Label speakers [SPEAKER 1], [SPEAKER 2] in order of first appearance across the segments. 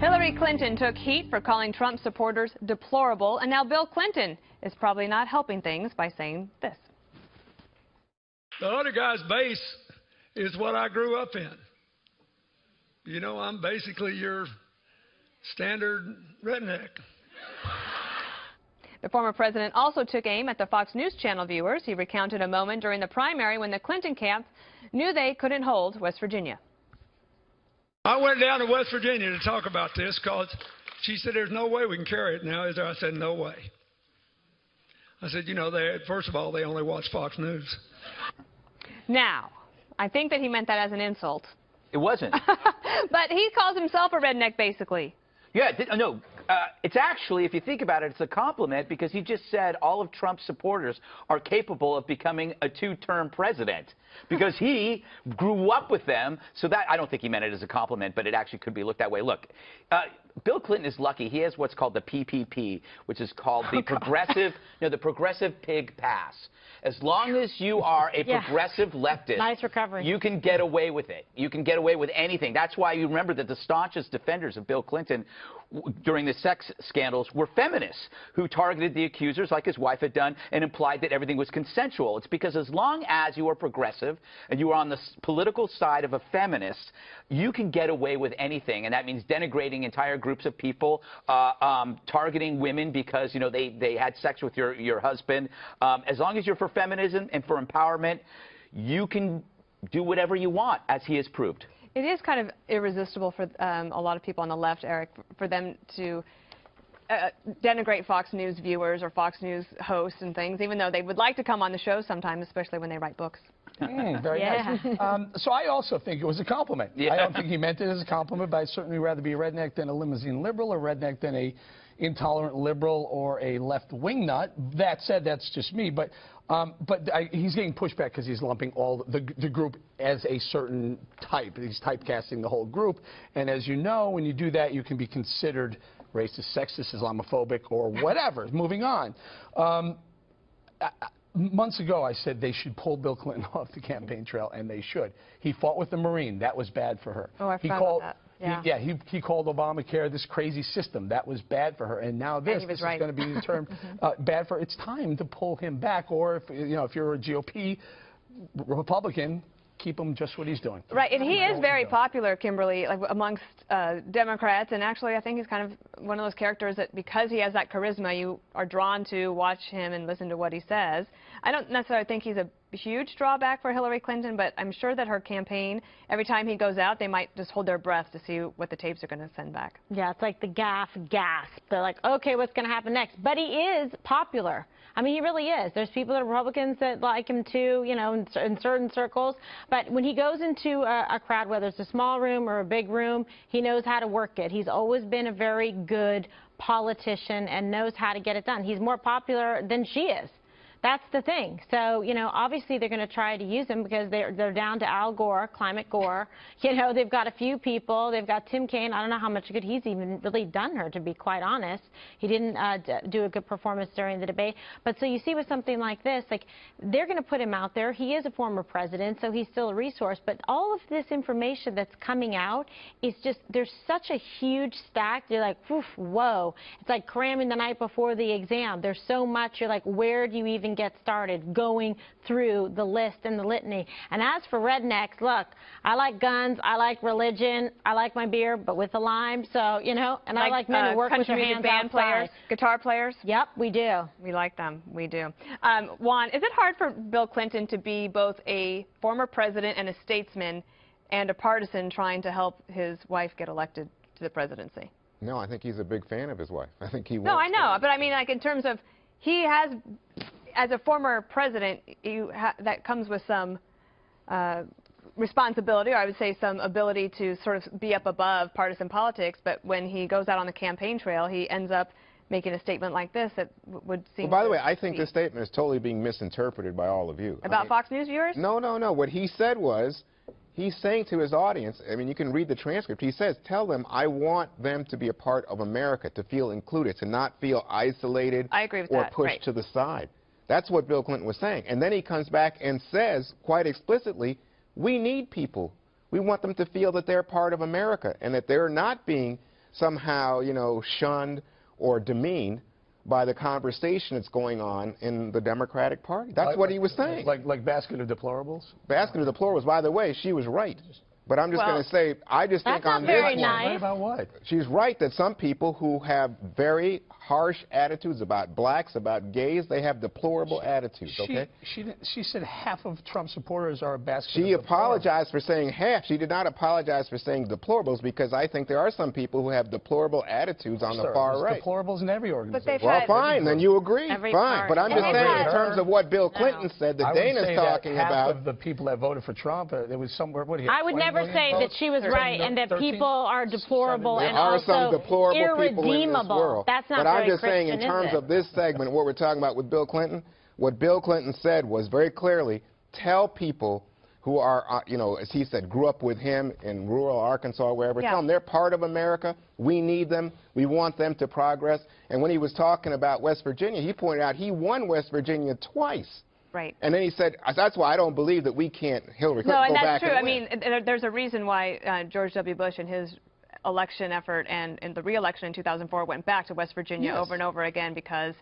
[SPEAKER 1] Hillary Clinton took heat for calling Trump supporters deplorable, and now Bill Clinton is probably not helping things by saying this.
[SPEAKER 2] The other guy's base is what I grew up in. You know, I'm basically your standard redneck.
[SPEAKER 1] The former president also took aim at the Fox News Channel viewers. He recounted a moment during the primary when the Clinton camp knew they couldn't hold West Virginia.
[SPEAKER 2] I went down to West Virginia to talk about this because she said, there's no way we can carry it now, is there? I said, no way. I said, you know, first of all, they only watch Fox News.
[SPEAKER 1] Now, I think that he meant that as an insult.
[SPEAKER 3] It wasn't.
[SPEAKER 1] But he calls himself a redneck, basically.
[SPEAKER 3] Yeah, no, it's actually, if you think about it, it's a compliment because he just said all of Trump's supporters are capable of becoming a two-term president because he grew up with them. So that, I don't think he meant it as a compliment, but it actually could be looked that way. Look, Bill Clinton is lucky. He has what's called the PPP, which is called the progressive pig pass. As long as you are a progressive leftist,
[SPEAKER 4] nice recovery,
[SPEAKER 3] you can get away with it. You can get away with anything. That's why you remember that the staunchest defenders of Bill Clinton during the sex scandals were feminists who targeted the accusers like his wife had done and implied that everything was consensual. It's because as long as you are progressive and you are on the political side of a feminist, you can get away with anything, and that means denigrating entire groups of people, targeting women because, you know, they had sex with your husband. As long as you're for feminism and for empowerment, you can do whatever you want, as he has proved.
[SPEAKER 1] It is kind of irresistible for a lot of people on the left, Eric, for them to denigrate Fox News viewers or Fox News hosts and things, even though they would like to come on the show sometimes, especially when they write books.
[SPEAKER 5] Very nice. So I also think it was a compliment. I don't think he meant it as a compliment, but I'd certainly rather be a redneck than a limousine liberal, or redneck than a intolerant liberal or a left-wing nut. That said, that's just me. But he's getting pushback because he's lumping all the group as a certain type. He's typecasting the whole group. And as you know, when you do that, you can be considered racist, sexist, Islamophobic, or whatever. Moving on. Months ago, I said they should pull Bill Clinton off the campaign trail, and they should. He fought with the Marine. That was bad for her.
[SPEAKER 1] Oh, I forgot about that.
[SPEAKER 5] He called Obamacare this crazy system. That was bad for her. And now this is going to be the term bad for her. It's time to pull him back. Or, if you're a GOP Republican, keep him just what he's doing.
[SPEAKER 1] Right, and he is very popular, Kimberly, like amongst Democrats, and actually I think he's kind of one of those characters that because he has that charisma, you are drawn to watch him and listen to what he says. I don't necessarily think he's a huge drawback for Hillary Clinton, but I'm sure that her campaign, every time he goes out, they might just hold their breath to see what the tapes are going to send back.
[SPEAKER 4] Yeah, it's like the gasp. They're like, okay, what's going to happen next? But he is popular. I mean, he really is. There's people that are Republicans that like him too, you know, in certain circles. But when he goes into a crowd, whether it's a small room or a big room, he knows how to work it. He's always been a very good politician and knows how to get it done. He's more popular than she is. That's the thing. So, you know, obviously they're going to try to use him because they're down to Al Gore, Climate Gore. You know, they've got a few people. They've got Tim Kaine. I don't know how much good he's even really done her, to be quite honest. He didn't do a good performance during the debate. But so you see with something like this, like, they're going to put him out there. He is a former president, so he's still a resource. But all of this information that's coming out is just, there's such a huge stack. You're like, whoa. It's like cramming the night before the exam. There's so much. You're like, where do you even get started going through the list and the litany? And as for rednecks, look, I like guns, I like religion, I like my beer, but with a lime. So, you know, and I like men who work with their hands
[SPEAKER 1] band players, guitar players.
[SPEAKER 4] Yep, we do.
[SPEAKER 1] We like them. We do. Juan, is it hard for Bill Clinton to be both a former president and a statesman and a partisan trying to help his wife get elected to the presidency?
[SPEAKER 6] No, I think he's a big fan of his wife. I think he wants.
[SPEAKER 1] No, I know, but I mean, like, in terms of, he has, as a former president, that comes with some responsibility, or I would say some ability to sort of be up above partisan politics, but when he goes out on the campaign trail, he ends up making a statement like this that would seem...
[SPEAKER 6] Well, by the way, I think this statement is totally being misinterpreted by all of you.
[SPEAKER 1] About Fox News viewers?
[SPEAKER 6] No. What he said was, he's saying to his audience, I mean, you can read the transcript, he says, tell them I want them to be a part of America, to feel included, to not feel isolated or pushed to the side. That's what Bill Clinton was saying. And then he comes back and says, quite explicitly, we need people. We want them to feel that they're part of America and that they're not being somehow, you know, shunned or demeaned by the conversation that's going on in the Democratic Party. That's what he was saying.
[SPEAKER 5] Like basket of deplorables?
[SPEAKER 6] Basket of deplorables. By the way, she was right. But I'm just going to say, I just think on this one,
[SPEAKER 5] right about what?
[SPEAKER 6] She's right that some people who have very harsh attitudes about blacks, about gays, they have deplorable attitudes, okay?
[SPEAKER 5] She said half of Trump supporters are a basket
[SPEAKER 6] She
[SPEAKER 5] of
[SPEAKER 6] apologized for saying half. She did not apologize for saying deplorables, because I think there are some people who have deplorable attitudes on the far right.
[SPEAKER 5] Deplorables in every organization.
[SPEAKER 6] Well, fine, then you agree. Fine. But I'm just saying in terms of what Bill Clinton said, that Dana's talking about.
[SPEAKER 5] Half of the people that voted for Trump, there was somewhere, what do you
[SPEAKER 4] I would never say that she was right and that people are deplorable and also
[SPEAKER 6] some deplorable people in this world.
[SPEAKER 4] That's not
[SPEAKER 6] but I'm just
[SPEAKER 4] Christian,
[SPEAKER 6] saying in terms of this segment, what we're talking about with Bill Clinton, what Bill Clinton said was very clearly, tell people who are, you know, as he said, grew up with him in rural Arkansas or wherever, tell them they're part of America. We need them. We want them to progress. And when he was talking about West Virginia, he pointed out he won West Virginia twice.
[SPEAKER 1] Right.
[SPEAKER 6] And then he said, that's why I don't believe that we can't, Hillary Clinton,
[SPEAKER 1] go back.
[SPEAKER 6] No, and that's true.
[SPEAKER 1] I mean, there's a reason why George W. Bush and his election effort and the re-election in 2004 went back to West Virginia over and over again, because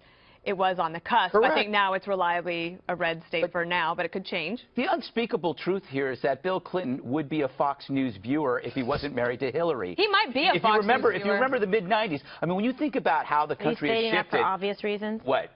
[SPEAKER 1] it was on the cusp.
[SPEAKER 6] Correct.
[SPEAKER 1] I think now it's reliably a red state for now, but it could change.
[SPEAKER 3] The unspeakable truth here is that Bill Clinton would be a Fox News viewer if he wasn't married to Hillary.
[SPEAKER 1] He might be a Fox News viewer.
[SPEAKER 3] If you remember the mid-'90s, I mean, when you think about how the country has shifted.
[SPEAKER 4] Are you stating that for obvious reasons?
[SPEAKER 3] What?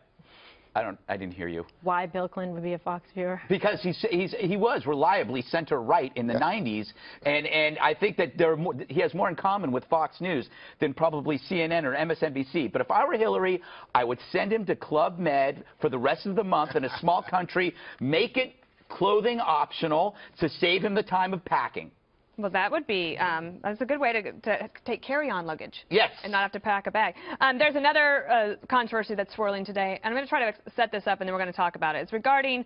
[SPEAKER 3] I didn't hear you.
[SPEAKER 4] Why Bill Clinton would be a Fox viewer?
[SPEAKER 3] Because he was reliably center-right in the 90s, and I think that he has more in common with Fox News than probably CNN or MSNBC. But if I were Hillary, I would send him to Club Med for the rest of the month in a small country, make it clothing optional to save him the time of packing.
[SPEAKER 1] Well, that would be, that's a good way to take carry-on luggage.
[SPEAKER 3] Yes.
[SPEAKER 1] And not have to pack a bag. There's another controversy that's swirling today, and I'm going to try to set this up, and then we're going to talk about it. It's regarding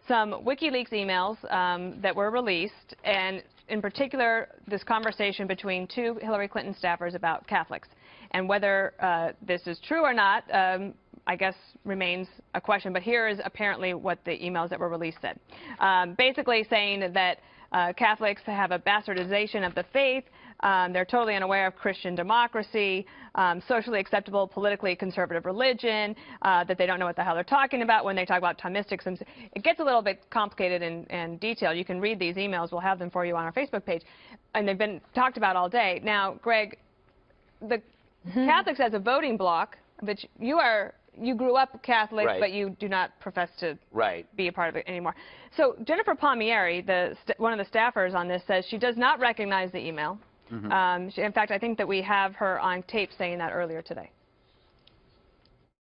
[SPEAKER 1] some WikiLeaks emails that were released, and in particular, this conversation between two Hillary Clinton staffers about Catholics. And whether this is true or not, I guess, remains a question. But here is apparently what the emails that were released said. Basically saying that Catholics have a bastardization of the faith. They're totally unaware of Christian democracy, socially acceptable, politically conservative religion, that they don't know what the hell they're talking about when they talk about Thomistics. And it gets a little bit complicated and detailed. You can read these emails. We'll have them for you on our Facebook page. And they've been talked about all day. Now, Greg, the Catholics as a voting bloc, which you grew up Catholic, but you do not profess to be a part of it anymore. So Jennifer Palmieri, one of the staffers on this, says she does not recognize the email. In fact, I think that we have her on tape saying that earlier today.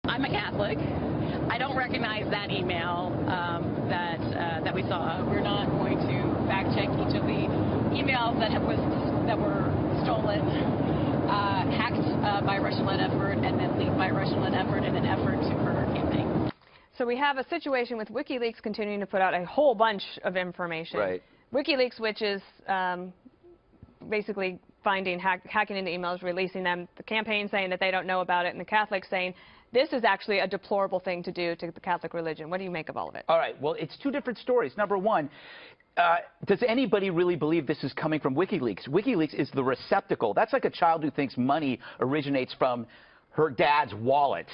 [SPEAKER 7] I'm a Catholic. I don't recognize that email that we saw. We're not going to fact check each of the emails that were stolen, hacked by a Russian-led effort, and then leaked by a Russian-led effort in an effort to hurt our campaign.
[SPEAKER 1] So we have a situation with WikiLeaks continuing to put out a whole bunch of information. WikiLeaks, which is basically finding, hacking into emails, releasing them, the campaign saying that they don't know about it, and the Catholics saying this is actually a deplorable thing to do to the Catholic religion. What do you make of all of it?
[SPEAKER 3] All right. Well, it's two different stories. Number one, does anybody really believe this is coming from WikiLeaks? WikiLeaks is the receptacle. That's like a child who thinks money originates from her dad's wallet.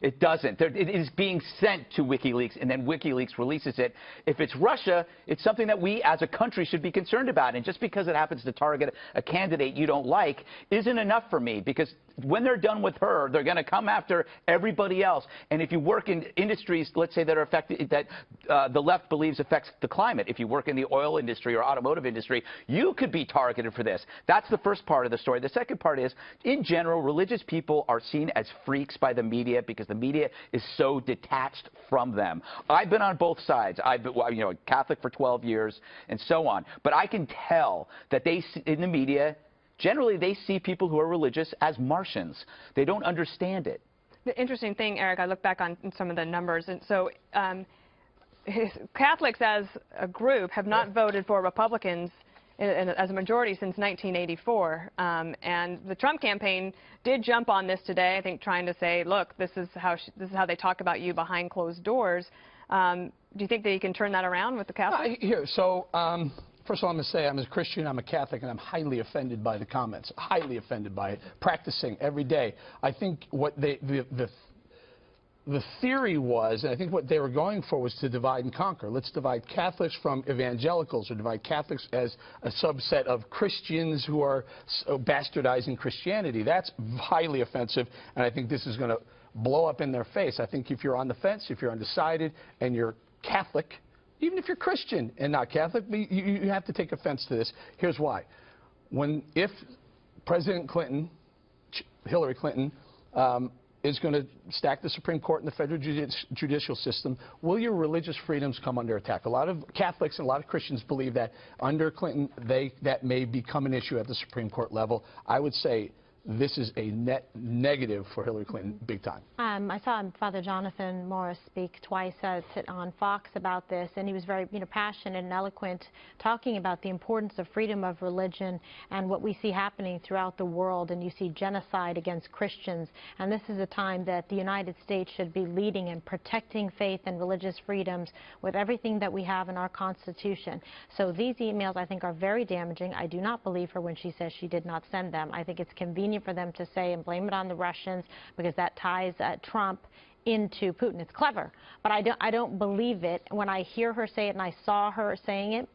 [SPEAKER 3] It doesn't. It is being sent to WikiLeaks, and then WikiLeaks releases it. If it's Russia, it's something that we as a country should be concerned about. And just because it happens to target a candidate you don't like isn't enough for me, because when they're done with her, they're going to come after everybody else. And if you work in industries, let's say, that are affected, that the left believes affects the climate, if you work in the oil industry or automotive industry, you could be targeted for this. That's the first part of the story. The second part is, in general, religious people are seen as freaks by the media because the media is so detached from them. I've been on both sides. I've been, you know, Catholic for 12 years and so on. But I can tell that they, in the media, generally they see people who are religious as Martians. They don't understand it.
[SPEAKER 1] The interesting thing, Eric, I look back on some of the numbers, and so Catholics as a group have not voted for Republicans as a majority since 1984. And the Trump campaign did jump on this today, I think, trying to say, look, this is how they talk about you behind closed doors. Do you think that you can turn that around with the Catholics?
[SPEAKER 5] Here, so First of all, I'm going to say I'm a Christian, I'm a Catholic, and I'm highly offended by the comments. Highly offended by it. Practicing every day. I think what the theory was, and I think what they were going for, was to divide and conquer. Let's divide Catholics from evangelicals, or divide Catholics as a subset of Christians who are bastardizing Christianity. That's highly offensive, and I think this is going to blow up in their face. I think if you're on the fence, if you're undecided, and you're Catholic, even if you're Christian and not Catholic, you have to take offense to this. Here's why. If President Clinton, Hillary Clinton, is going to stack the Supreme Court and the federal judicial system, will your religious freedoms come under attack? A lot of Catholics and a lot of Christians believe that under Clinton, that may become an issue at the Supreme Court level. I would say this is a net negative for Hillary Clinton, big time.
[SPEAKER 4] I saw Father Jonathan Morris speak twice on Fox about this, and he was very passionate and eloquent, talking about the importance of freedom of religion and what we see happening throughout the world. And you see genocide against Christians, and this is a time that the United States should be leading and protecting faith and religious freedoms with everything that we have in our Constitution. So these emails, I think, are very damaging. I do not believe her when she says she did not send them. I think it's convenient for them to say and blame it on the Russians, because that ties Trump into Putin. It's clever, but I don't believe it. When I hear her say it and I saw her saying it,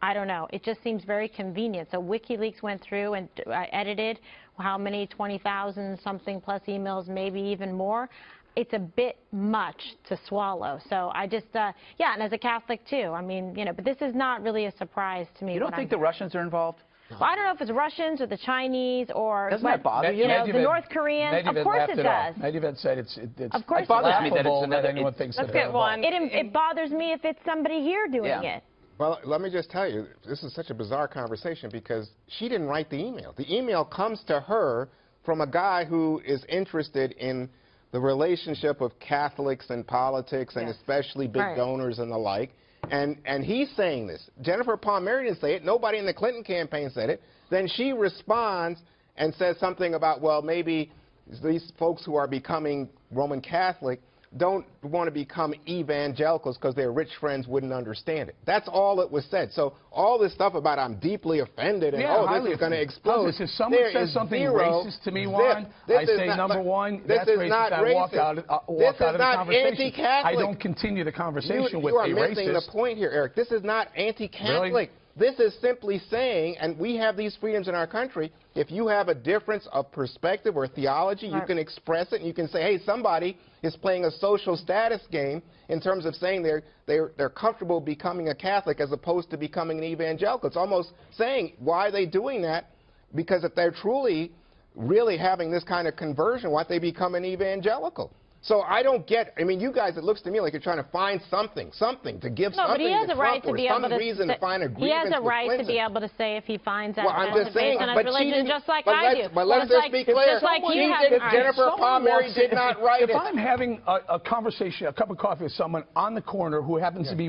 [SPEAKER 4] I don't know. It just seems very convenient. So WikiLeaks went through and edited how many, 20,000 something plus emails, maybe even more. It's a bit much to swallow. So I just, yeah, and as a Catholic too, I mean, but this is not really a surprise to me.
[SPEAKER 3] You don't think the Russians are involved?
[SPEAKER 4] Well, I don't know if it's Russians or the Chinese or
[SPEAKER 3] doesn't that bother you?
[SPEAKER 4] The North Koreans. Of course it does.
[SPEAKER 5] Medvedev said it's
[SPEAKER 4] of course
[SPEAKER 3] it bothers me that it's
[SPEAKER 5] that anyone thinks
[SPEAKER 1] let's get one.
[SPEAKER 4] It bothers me if it's somebody here doing it.
[SPEAKER 6] Well, let me just tell you, this is such a bizarre conversation because she didn't write the email. The email comes to her from a guy who is interested in the relationship of Catholics and politics, and especially big donors and the like. And he's saying this. Jennifer Palmieri didn't say it. Nobody in the Clinton campaign said it. Then she responds and says something about, well, maybe these folks who are becoming Roman Catholic don't want to become evangelicals because their rich friends wouldn't understand it. That's all that was said. So all this stuff about I'm deeply offended and this is going to explode.
[SPEAKER 5] If someone says something racist to me, Juan, I say number one, that's racist. I walk out of the conversation. I don't continue the conversation with a racist.
[SPEAKER 6] You are missing the point here, Eric. This is not anti-Catholic.
[SPEAKER 5] Really?
[SPEAKER 6] This is simply saying, and we have these freedoms in our country, if you have a difference of perspective or theology, you can express it, and you can say, hey, somebody is playing a social status game in terms of saying they're comfortable becoming a Catholic as opposed to becoming an evangelical. It's almost saying, why are they doing that? Because if they're truly, really having this kind of conversion, why don't they become an evangelical? So I don't get, I mean, you guys, it looks to me like you're trying to find something to give something to Trump or some reason to find a grievance with Clinton.
[SPEAKER 4] He has a right to be able to say if he finds that
[SPEAKER 6] I'm just saying,
[SPEAKER 4] based on his religion, just like I do.
[SPEAKER 6] But let's just be clear.
[SPEAKER 4] Just like you have.
[SPEAKER 6] Jennifer Palmieri did not write it.
[SPEAKER 5] If I'm having a conversation, a cup of coffee with someone on the corner who happens to be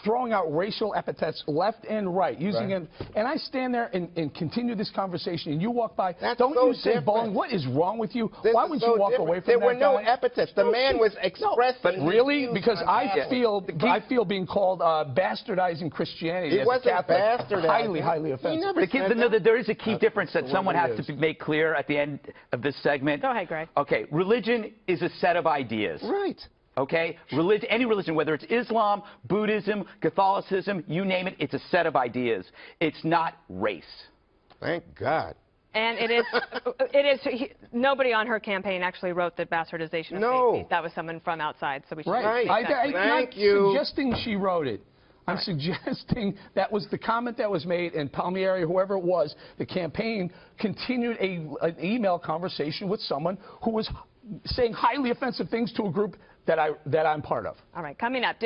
[SPEAKER 5] throwing out racial epithets left and right, using it, and I stand there and continue this conversation, and you walk by, don't you say, Bowling, what is wrong with you? Why would you walk away from that guy?
[SPEAKER 6] There were no epithets. The man was expressing.
[SPEAKER 5] But really, because I feel being called bastardizing Christianity.
[SPEAKER 6] It wasn't bastardizing.
[SPEAKER 5] Highly offensive.
[SPEAKER 3] There is a key difference that someone has to make clear at the end of this segment.
[SPEAKER 1] Go ahead, Greg.
[SPEAKER 3] Okay, religion is a set of ideas.
[SPEAKER 6] Right.
[SPEAKER 3] Okay? Any religion, whether it's Islam, Buddhism, Catholicism, you name it, it's a set of ideas. It's not race.
[SPEAKER 6] Thank God.
[SPEAKER 1] And nobody on her campaign actually wrote the bastardization of faith. That was someone from outside, so we should
[SPEAKER 5] Thank you. Suggesting she wrote it. I'm suggesting that was the comment that was made, and Palmieri, whoever it was, the campaign continued an email conversation with someone who was saying highly offensive things to a group that I'm part of.
[SPEAKER 1] All right, coming up.